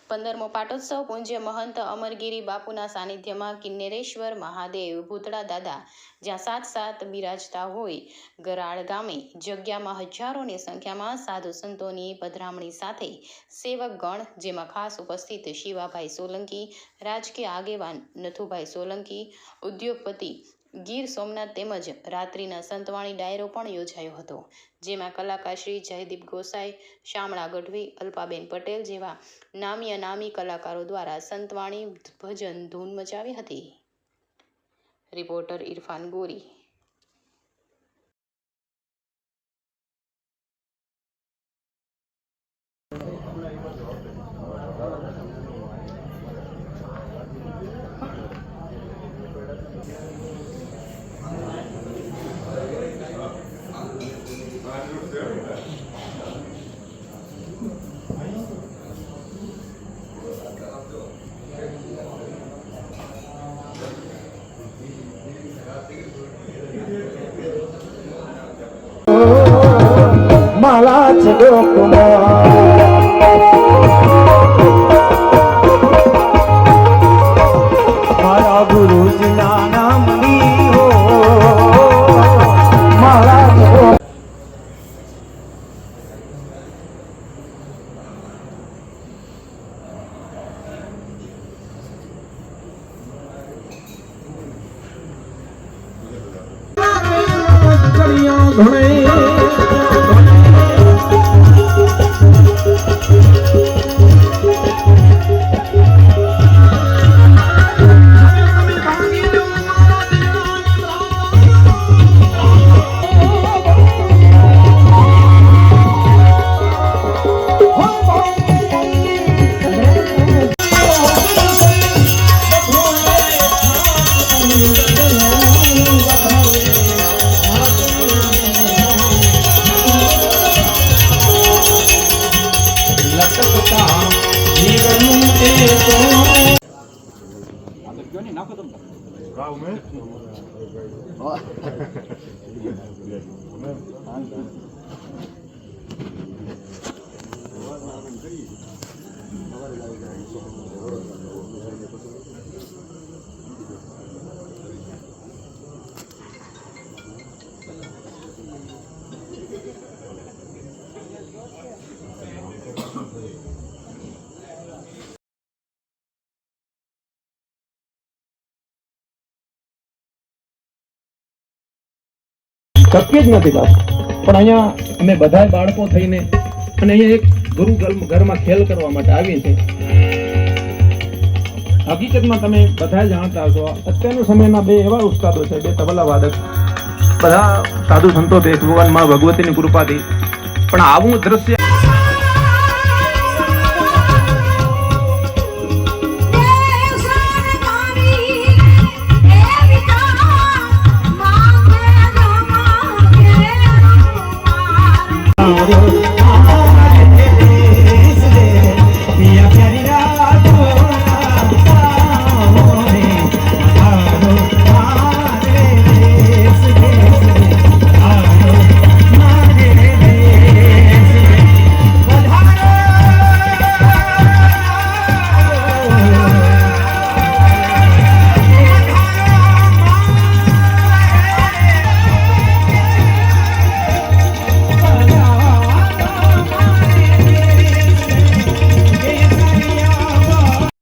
15મો પાટોત્સવ પૂજ્ય મહંત અમરગીરી બાપુના સાનિધ્યમાં કિન્નરેશ્વર મહાદેવ ભૂતળા દાદા જ્યાં સાત બિરાજતા હોય ગરાળ ગામે જગ્યામાં હજારોની સંખ્યામાં સાધુ સંતોની પધરામણી સાથે સેવકગણ જેમાં ખાસ ઉપસ્થિત શિવાભાઈ સોલંકી, રાજકીય આગેવાન નથુભાઈ સોલંકી, ઉદ્યોગપતિ ગીર સોમનાથ તેમજ રાત્રિના સંતવાણી ડાયરો પણ યોજાયો હતો, જેમાં કલાકાર શ્રી જયદીપ ગોસાઈ, શામળા ગઢવી, અલ્પાબેન પટેલ જેવા નામી અનામી કલાકારો દ્વારા સંતવાણી ભજન ધૂન મચાવી હતી. રિપોર્ટર ઇરફાન ગોરી. માલા મારા ગુરુજીના નામની હો માલા શક્ય જ નથી બાપ. પણ અહીંયા અમે બધા બાળકો થઈને અને અહીંયા એક ગુરુ ઘરમાં ખેલ કરવા માટે આવીએ છીએ. હકીકતમાં તમે બધા જાણતા હશો, અત્યારના સમયના બે એવા ઉસ્તાદો છે, બે તબલા વાદક, બધા સાધુ સંતો ભગવાન માં ભગવતીની કૃપાથી. પણ આવું દ્રશ્ય